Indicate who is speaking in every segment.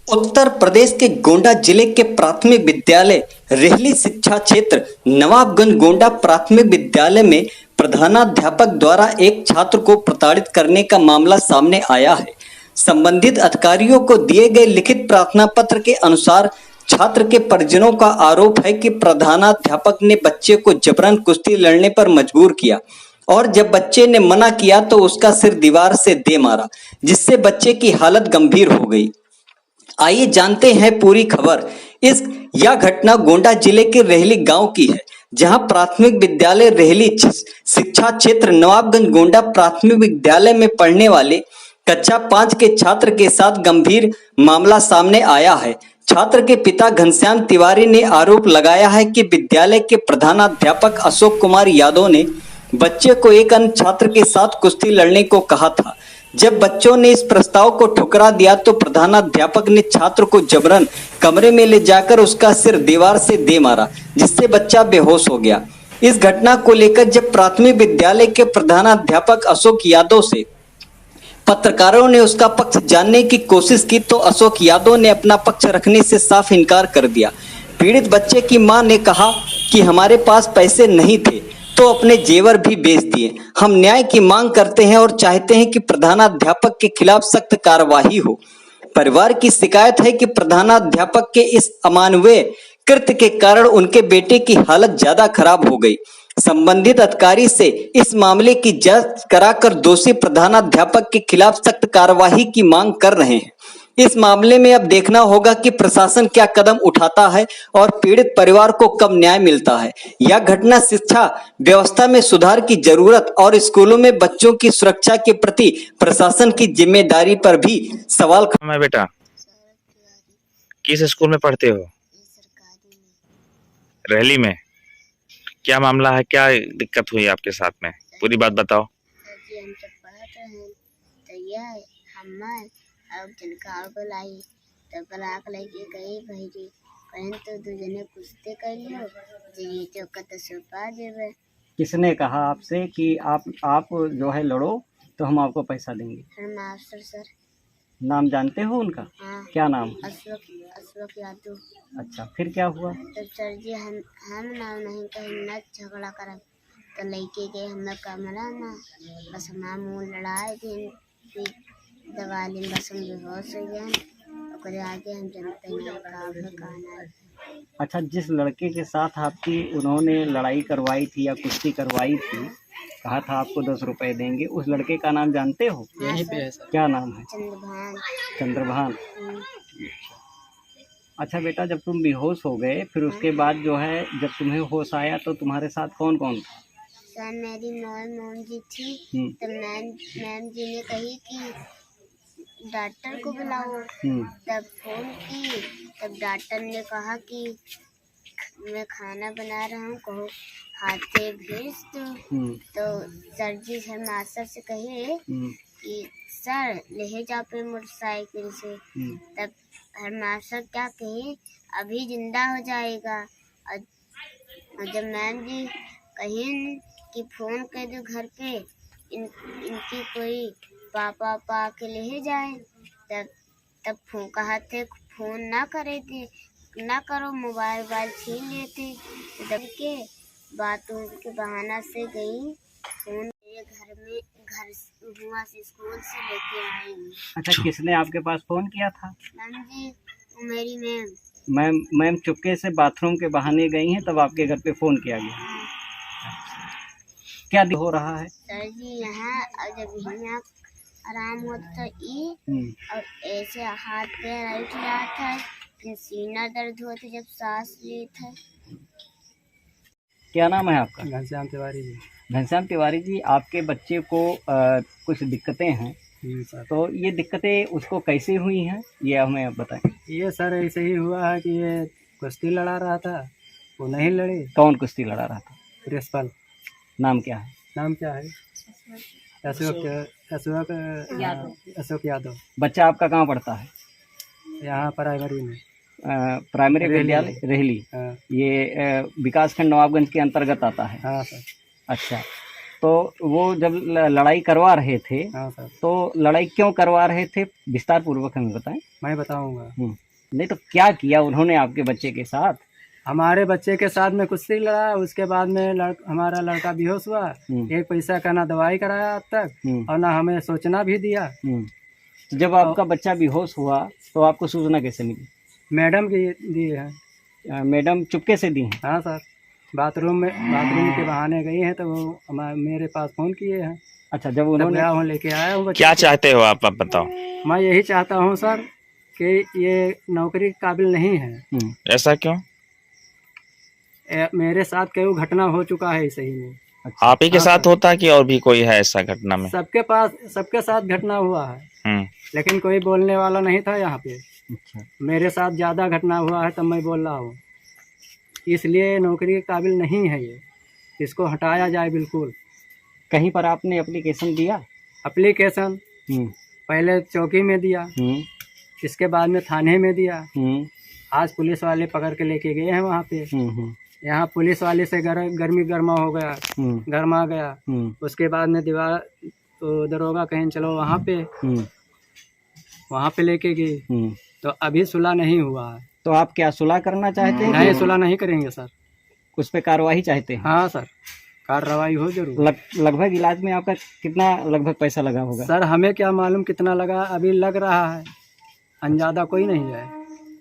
Speaker 1: उत्तर प्रदेश के गोंडा जिले के प्राथमिक विद्यालय रेहली शिक्षा क्षेत्र नवाबगंज गोंडा प्राथमिक विद्यालय में प्रधानाध्यापक द्वारा एक छात्र को प्रताड़ित करने का मामला सामने आया है। संबंधित अधिकारियों को दिए गए लिखित प्रार्थना पत्र के अनुसार छात्र के परिजनों का आरोप है कि प्रधानाध्यापक ने बच्चे को जबरन कुश्ती लड़ने पर मजबूर किया और जब बच्चे ने मना किया तो उसका सिर दीवार से दे मारा, जिससे बच्चे की हालत गंभीर हो गई। आइए जानते हैं पूरी खबर। यह घटना गोंडा जिले के रेहली गांव की है, जहां प्राथमिक विद्यालय रेहली शिक्षा क्षेत्र नवाबगंज गोंडा प्राथमिक विद्यालय में पढ़ने वाले कक्षा 5 के छात्र के साथ गंभीर मामला सामने आया है। छात्र के पिता घनश्याम तिवारी ने आरोप लगाया है कि विद्यालय के प्रधानाध्यापक अशोक कुमार यादव ने बच्चे को एक अन्य छात्र के साथ कुश्ती लड़ने को कहा था। जब बच्चों ने इस प्रस्ताव को ठुकरा दिया तो प्रधानाध्यापक ने छात्र को जबरन कमरे में ले जाकर उसका सिर दीवार से दे मारा, जिससे बच्चा बेहोश हो गया। इस घटना को लेकर जब प्राथमिक विद्यालय के प्रधानाध्यापक अशोक यादव से पत्रकारों ने उसका पक्ष जानने की कोशिश की तो अशोक यादव ने अपना पक्ष रखने से साफ इनकार कर दिया। पीड़ित बच्चे की मां ने कहा कि हमारे पास पैसे नहीं थे तो अपने जेवर भी बेच दिए। हम न्याय की मांग करते हैं और चाहते हैं कि प्रधानाध्यापक के खिलाफ सख्त कार्रवाई हो। परिवार की शिकायत है कि प्रधानाध्यापक के इस अमानवीय कृत्य के कारण उनके बेटे की हालत ज्यादा खराब हो गई। संबंधित अधिकारी से इस मामले की जांच कराकर दोषी प्रधानाध्यापक के खिलाफ सख्त कार्रवाई की मांग कर रहे हैं। इस मामले में अब देखना होगा कि प्रशासन क्या कदम उठाता है और पीड़ित परिवार को कब न्याय मिलता है। यह घटना शिक्षा व्यवस्था में सुधार की जरूरत और स्कूलों में बच्चों की सुरक्षा के प्रति प्रशासन की जिम्मेदारी पर भी सवाल
Speaker 2: मैं बेटा किस स्कूल में पढ़ते हो? रेहली में। क्या मामला है, क्या दिक्कत हुई आपके साथ में? पूरी बात बताओ।
Speaker 3: जी हम सब पढ़त हैं तो यह हमार अब जनकार बुलाई तो बुला के लेके गई भैरी कहन तो दू जने कुश्ती कर लियो जी तो कत सुपा देवे।
Speaker 4: किसने कहा आपसे कि आप जो है लड़ो तो हम आपको पैसा देंगे?
Speaker 3: फिर मास्टर सर।
Speaker 4: नाम जानते हो उनका?
Speaker 3: हाँ।
Speaker 4: क्या नाम?
Speaker 3: अशोक यादव।
Speaker 4: अच्छा, फिर क्या हुआ?
Speaker 3: तो सर जी हम नाम नहीं कहीं न झगड़ा करब तो लड़के के हम लोग कमरा ना बस हमारा मुँह लड़ाए दिन फिर दवा लें बस हम बेहोश हो गए और आगे हम जनते नहीं कहना है।
Speaker 4: अच्छा, जिस लड़के के साथ आपकी उन्होंने लड़ाई करवाई थी या कुश्ती करवाई थी, कहा था आपको 10 रुपए देंगे, उस लड़के का नाम जानते हो?
Speaker 3: यहीं पे है सर।
Speaker 4: क्या नाम है?
Speaker 3: चंद्रभान।
Speaker 4: चंद्रभान। अच्छा बेटा, जब तुम बेहोश हो गए फिर उसके बाद जो है जब तुम्हें होश आया तो तुम्हारे साथ कौन कौन था?
Speaker 3: सर मेरी मोम जी थी तो मैम जी ने कही कि डॉक्टर को बुलाओ। तब फोन की तब डॉक्टर ने कहा कि मैं खाना बना रहा हूँ, कहो हाथे भेज दो। तो सर जी से मास्टर से कहे कि सर ले जा पे मोटरसाइकिल से। तब हर मास्टर क्या कहे अभी जिंदा हो जाएगा। और जब मैम जी कहीं कि फोन कर दो घर पे इनकी कोई पापा के ले जाए तब फोन कहा थे फोन ना करे थे ना करो मोबाइल छीन लेते तब के बातों के बहाना से गई फोन घर हुआ से स्कूल से लेके आई।
Speaker 4: अच्छा, किसने आपके पास फोन किया था?
Speaker 3: मैम जी मेरी
Speaker 4: मैम चुपके से बाथरूम के बहाने गई हैं तब आपके घर पे फोन किया गया। क्या हो रहा है?
Speaker 3: सर जी यहाँ और जब यहाँ आराम होता और ऐसे हाथ पैर उठ जाता है फिर सीना दर्द होता जब सांस लेता है।
Speaker 4: क्या नाम है आपका?
Speaker 5: घनश्याम तिवारी जी।
Speaker 4: घनश्याम तिवारी जी, आपके बच्चे को कुछ दिक्कतें हैं
Speaker 5: सर।
Speaker 4: तो ये दिक्कतें उसको कैसे हुई हैं ये हमें बताएं।
Speaker 5: ये सर ऐसे ही हुआ है कि ये कुश्ती लड़ा रहा था, वो नहीं लड़ी।
Speaker 4: कौन कुश्ती लड़ा रहा था?
Speaker 5: प्रिंसिपल।
Speaker 4: नाम क्या है?
Speaker 5: नाम क्या है? अशोक यादव।
Speaker 4: बच्चा आपका कहाँ पढ़ता है?
Speaker 5: यहाँ प्राइमरी में।
Speaker 4: प्राइमरी विद्यालय रेहली।
Speaker 5: हाँ।
Speaker 4: ये विकासखंड नवाबगंज के अंतर्गत आता है?
Speaker 5: हाँ सर।
Speaker 4: अच्छा, तो वो जब लड़ाई करवा रहे थे
Speaker 5: हाँ सर,
Speaker 4: तो लड़ाई क्यों करवा रहे थे, विस्तार पूर्वक हमें बताएं।
Speaker 5: मैं बताऊंगा।
Speaker 4: नहीं तो क्या किया उन्होंने आपके बच्चे के साथ?
Speaker 5: हमारे बच्चे के साथ में कुश्ती लड़ा, उसके बाद में हमारा लड़का बेहोश हुआ। एक पैसा का ना दवाई कराया अब तक और ना हमें सोचना भी दिया।
Speaker 4: तो जब आपका बच्चा बेहोश हुआ तो आपको सूचना कैसे मिली?
Speaker 5: मैडम की दी है।
Speaker 4: मैडम चुपके से दी हैं?
Speaker 5: हाँ सर, बाथरूम के बहाने गई हैं तो वो मेरे पास फ़ोन किए हैं।
Speaker 4: अच्छा, जब
Speaker 5: तब
Speaker 4: उन्होंने
Speaker 5: गया हूँ, लेके आया हूँ बच्चे
Speaker 2: क्या
Speaker 5: को।
Speaker 2: चाहते हो आप बताओ।
Speaker 5: मैं यही चाहता हूँ सर कि ये नौकरी के काबिल नहीं है।
Speaker 2: ऐसा क्यों?
Speaker 5: मेरे साथ कई घटना हो चुका है सही में।
Speaker 4: अच्छा,
Speaker 2: आप ही के
Speaker 5: हाँ
Speaker 2: साथ
Speaker 5: सर।
Speaker 2: होता कि और भी कोई है ऐसा घटना में?
Speaker 5: सबके साथ घटना हुआ है, लेकिन कोई बोलने वाला नहीं था यहाँ पे।
Speaker 4: अच्छा,
Speaker 5: मेरे साथ ज़्यादा घटना हुआ है तब मैं बोल रहा हूँ। इसलिए नौकरी के काबिल नहीं है ये, इसको हटाया जाए बिल्कुल।
Speaker 4: कहीं पर आपने एप्लीकेशन दिया?
Speaker 5: एप्लीकेशन पहले चौकी में दिया, इसके बाद में थाने में दिया। आज पुलिस वाले पकड़ के लेके गए हैं वहाँ पे। यहाँ पुलिस वाले से गर्मी गर्मा हो गया, गर्मा गया। उसके बाद में दीवार तो दरोगा कहें चलो वहाँ पे लेके गई। तो अभी सुलह नहीं हुआ है।
Speaker 4: तो आप क्या सुलह करना चाहते हैं?
Speaker 5: नहीं, सुलह नहीं करेंगे सर।
Speaker 4: उस पे कार्रवाई चाहते हैं?
Speaker 5: हाँ सर, कार्रवाई हो जरूर।
Speaker 4: लगभग इलाज में आपका कितना लगभग पैसा लगा होगा?
Speaker 5: सर हमें क्या मालूम कितना लगा, अभी लग रहा है, अंदाजा कोई नहीं है।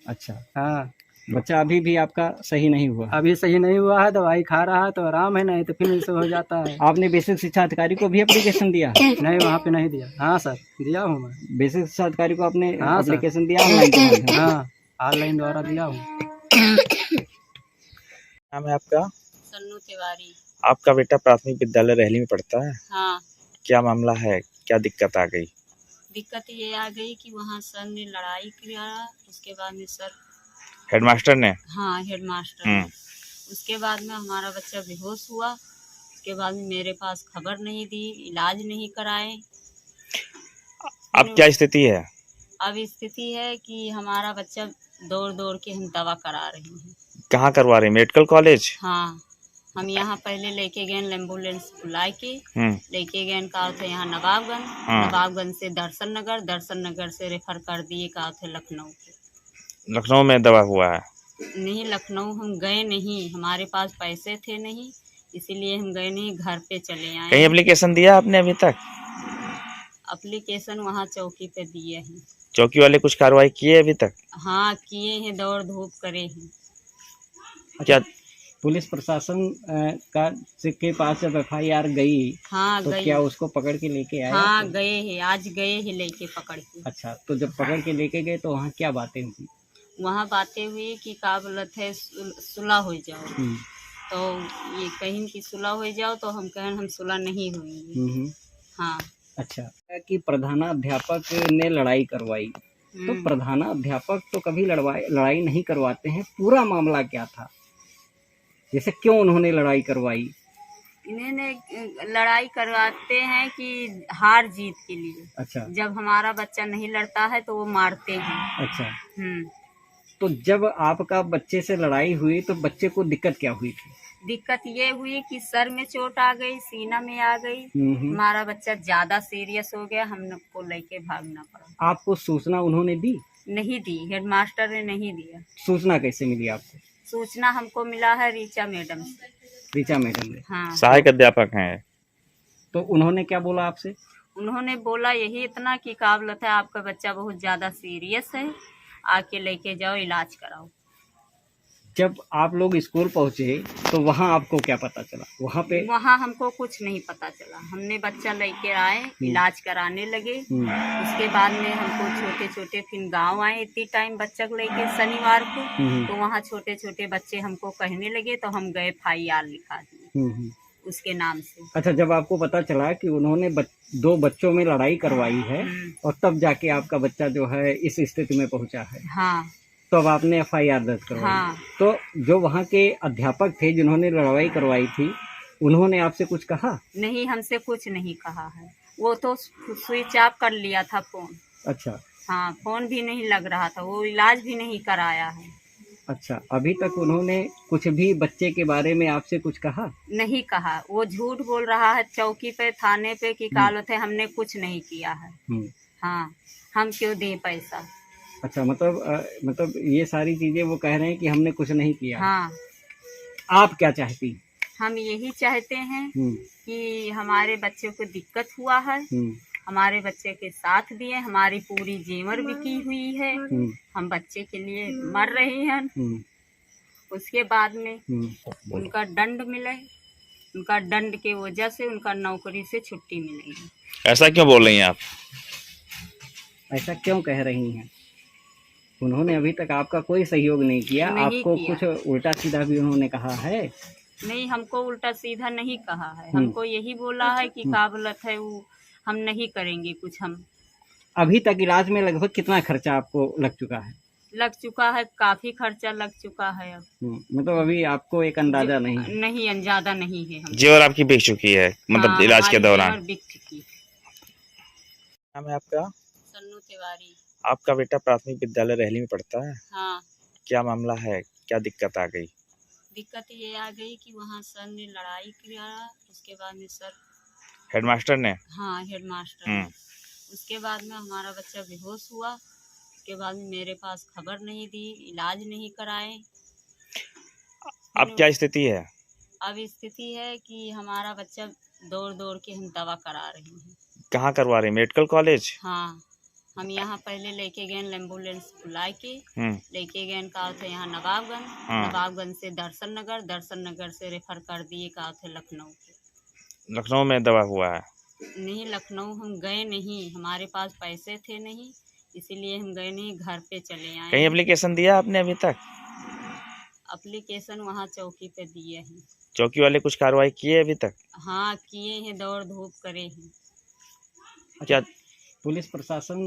Speaker 4: अच्छा,
Speaker 5: हाँ,
Speaker 4: बच्चा अभी भी आपका सही नहीं हुआ?
Speaker 5: अभी सही नहीं हुआ है, दवाई खा रहा है तो आराम है, नहीं तो फिर ऐसे हो जाता है।
Speaker 4: आपने बेसिक शिक्षा अधिकारी को भी एप्लीकेशन दिया?
Speaker 5: नहीं, वहाँ पे नहीं दिया। हाँ सर, दिया हूँ मैं।
Speaker 4: बेसिक शिक्षा अधिकारी को आपने
Speaker 5: हाँ सर।
Speaker 4: एप्लीकेशन दिया ऑनलाइन के माध्यम से?
Speaker 5: हाँ, ऑनलाइन द्वारा दिया हूँ।
Speaker 2: नाम है आपका?
Speaker 6: सन्नू तिवारी।
Speaker 2: आपका बेटा प्राथमिक विद्यालय रहली में पढ़ता है,
Speaker 6: हाँ,
Speaker 2: क्या मामला है, क्या दिक्कत आ गई?
Speaker 6: दिक्कत ये आ गई कि वहाँ सर ने लड़ाई किया, उसके बाद में सर,
Speaker 2: हेडमास्टर ने?
Speaker 6: हाँ हेडमास्टर ने। उसके बाद में हमारा बच्चा बेहोश हुआ। उसके बाद में मेरे पास खबर नहीं दी, इलाज नहीं कराए।
Speaker 2: अब क्या स्थिति है?
Speaker 6: अब स्थिति है कि हमारा बच्चा दौड़ दौड़ के हम दवा करा रहे हैं।
Speaker 2: कहाँ करवा रहे हैं, मेडिकल कॉलेज?
Speaker 6: हाँ, हम यहाँ पहले लेके गए एम्बुलेंस बुला के, लेके गए का थे यहाँ नवाबगंज, नवाबगंज से दर्शन नगर से रेफर कर दिए का थे लखनऊ के।
Speaker 2: लखनऊ में दवा हुआ है?
Speaker 6: नहीं, लखनऊ हम गए नहीं, हमारे पास पैसे थे नहीं, इसीलिए हम गए नहीं, घर पे चले आए।
Speaker 2: कहीं एप्लीकेशन दिया आपने अभी तक?
Speaker 6: एप्लीकेशन वहाँ चौकी पे दिए हैं।
Speaker 2: चौकी वाले कुछ कार्रवाई किए अभी तक?
Speaker 6: हाँ किए हैं, दौड़ धूप करे हैं।
Speaker 2: क्या
Speaker 4: पुलिस प्रशासन के पास जब FIR गई,
Speaker 6: हाँ
Speaker 4: तो
Speaker 6: गई।
Speaker 4: क्या उसको पकड़ के लेके आए?
Speaker 6: हाँ गए हैं, आज गए हैं लेके पकड़ के।
Speaker 4: अच्छा, तो जब पकड़ के लेके गए तो वहाँ क्या बातें हुई?
Speaker 6: वहाँ बातें हुई कि का बोलत है सुलह हो जाओ। तो ये कहीं की सुलह हो जाओ, तो हम कहें हम सुलह नहीं हुई। हाँ।
Speaker 4: अच्छा, कि प्रधानाध्यापक ने लड़ाई करवाई, तो प्रधानाध्यापक तो कभी लड़ाई नहीं करवाते हैं। पूरा मामला क्या था, जैसे क्यों उन्होंने लड़ाई करवाई?
Speaker 6: इन्होंने लड़ाई करवाते हैं कि हार जीत के लिए।
Speaker 4: अच्छा,
Speaker 6: जब हमारा बच्चा नहीं लड़ता है तो वो मारते हैं।
Speaker 4: अच्छा। तो जब आपका बच्चे से लड़ाई हुई तो बच्चे को दिक्कत क्या हुई थी?
Speaker 6: दिक्कत ये हुई कि सर में चोट आ गई, सीना में आ गई। हमारा बच्चा ज्यादा सीरियस हो गया, हमको लेके भागना पड़ा।
Speaker 4: आपको सूचना उन्होंने दी?
Speaker 6: नहीं दी, हेडमास्टर ने नहीं दिया।
Speaker 4: सूचना कैसे मिली आपको?
Speaker 6: सूचना हमको मिला है रीचा मैडम से।
Speaker 4: रीचा मैडम ने?
Speaker 6: हाँ।
Speaker 2: सहायक अध्यापक हैं।
Speaker 4: तो उन्होंने क्या बोला आपसे?
Speaker 6: उन्होंने बोला यही इतना कि काबिलियत है, आपका बच्चा बहुत ज्यादा सीरियस है, आके लेके जाओ, इलाज कराओ।
Speaker 4: जब आप लोग स्कूल पहुंचे तो वहाँ आपको क्या पता चला?
Speaker 6: वहाँ हमको कुछ नहीं पता चला। हमने बच्चा लेके आए, इलाज कराने लगे। उसके बाद में हमको छोटे छोटे फिर गांव आए, इतनी टाइम बच्चा को लेके शनिवार को। तो वहाँ छोटे छोटे बच्चे हमको कहने लगे, तो हम गए FIR लिखा दिए उसके नाम से।
Speaker 4: अच्छा, जब आपको पता चला कि उन्होंने 2 बच्चों में लड़ाई करवाई है और तब जाके आपका बच्चा जो है इस स्थिति में पहुंचा है,
Speaker 6: हाँ,
Speaker 4: तो अब आपने FIR दर्ज करवाई।
Speaker 6: हाँ।
Speaker 4: तो जो वहाँ के अध्यापक थे जिन्होंने लड़ाई करवाई थी, उन्होंने आपसे कुछ कहा?
Speaker 6: नहीं, हमसे कुछ नहीं कहा है। वो तो स्विच ऑफ कर लिया था फोन।
Speaker 4: अच्छा।
Speaker 6: हाँ, फोन भी नहीं लग रहा था, वो इलाज भी नहीं कराया है।
Speaker 4: अच्छा, अभी तक उन्होंने कुछ भी बच्चे के बारे में आपसे कुछ कहा?
Speaker 6: नहीं कहा। वो झूठ बोल रहा है चौकी पे, थाने पे कि कालत है हमने कुछ नहीं किया है। हाँ, हम क्यों दें पैसा।
Speaker 4: अच्छा, मतलब ये सारी चीजें वो कह रहे हैं कि हमने कुछ नहीं किया।
Speaker 6: हाँ,
Speaker 4: आप क्या चाहती?
Speaker 6: हम यही चाहते हैं कि हमारे बच्चे को दिक्कत हुआ है, हमारे बच्चे के साथ दिए, हमारी पूरी जेवर बिकी हुई है, हम बच्चे के लिए मर रहे हैं। उसके बाद में उनका दंड मिले, उनका दंड के वजह से उनका नौकरी से छुट्टी मिलेगी।
Speaker 2: ऐसा क्यों बोल रही हैं आप?
Speaker 4: ऐसा क्यों कह रही हैं? उन्होंने अभी तक आपका कोई सहयोग नहीं किया,
Speaker 6: नहीं
Speaker 4: आपको
Speaker 6: किया।
Speaker 4: कुछ उल्टा सीधा भी उन्होंने कहा है?
Speaker 6: नहीं, हमको उल्टा सीधा नहीं कहा है, हमको यही बोला है कि काबलत है वो हम नहीं करेंगे कुछ। हम
Speaker 4: अभी तक इलाज में लगभग कितना खर्चा आपको लग चुका है?
Speaker 6: लग चुका है, काफी खर्चा लग चुका है। अब
Speaker 4: मतलब अभी आपको एक अंदाजा नहीं है?
Speaker 6: नहीं, अंदाजा नहीं है। हम
Speaker 2: जेवर आपकी बिक चुकी है, मतलब
Speaker 6: हाँ,
Speaker 2: इलाज के
Speaker 6: हमारी
Speaker 2: दौरान।
Speaker 6: जेवर बिक चुकी है।
Speaker 2: नाम है आपका?
Speaker 6: सन्नू तिवारी।
Speaker 2: आपका बेटा प्राथमिक विद्यालय रहली में पढ़ता है,
Speaker 6: हाँ,
Speaker 2: क्या मामला है, क्या दिक्कत आ गई?
Speaker 6: दिक्कत ये आ गई कि वहाँ सर ने लड़ाई किया, उसके बाद में सर
Speaker 2: हेडमास्टर ने?
Speaker 6: हाँ, हेडमास्टर ने। उसके बाद में हमारा बच्चा बेहोश हुआ, उसके बाद में मेरे पास खबर नहीं दी, इलाज नहीं कराए।
Speaker 2: अब क्या स्थिति है?
Speaker 6: अब स्थिति है कि हमारा बच्चा दौड़ दौड़ के हम दवा करा रहे हैं।
Speaker 2: कहाँ करवा रहे हैं, मेडिकल कॉलेज?
Speaker 6: हाँ, हम यहाँ पहले लेके गए एम्बुलेंस बुला के, लेके गए का थे यहाँ नवाबगंज, नवाबगंज से दर्शन नगर से रेफर कर दिए का थे लखनऊ के।
Speaker 2: लखनऊ में दवा हुआ है?
Speaker 6: नहीं, लखनऊ हम गए नहीं, हमारे पास पैसे थे नहीं, इसीलिए हम गए नहीं, घर पे चले आए।
Speaker 2: कहीं एप्लीकेशन दिया आपने अभी तक?
Speaker 6: एप्लीकेशन वहाँ चौकी पे दिए हैं।
Speaker 2: चौकी वाले कुछ कार्रवाई किए अभी तक?
Speaker 6: हाँ, किए हैं, दौड़ धूप करे हैं।
Speaker 2: क्या
Speaker 4: पुलिस प्रशासन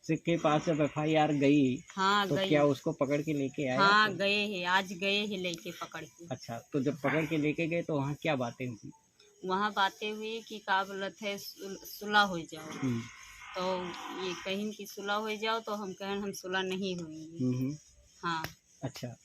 Speaker 4: के पास जब FIR गई,
Speaker 6: हाँ,
Speaker 4: तो
Speaker 6: गई।
Speaker 4: क्या उसको पकड़ के लेके आया?
Speaker 6: हाँ, गए हैं, आज गए हैं लेके पकड़ के।
Speaker 4: अच्छा, तो जब पकड़ के लेके गए तो वहाँ क्या बातें हुई? वहाँ
Speaker 6: बातें हुई कि काबलत है सुलह हो जाओ, तो ये कहीं की सुलह हो जाओ, तो हम कहें हम सुलह नहीं हुई। हाँ।
Speaker 4: अच्छा।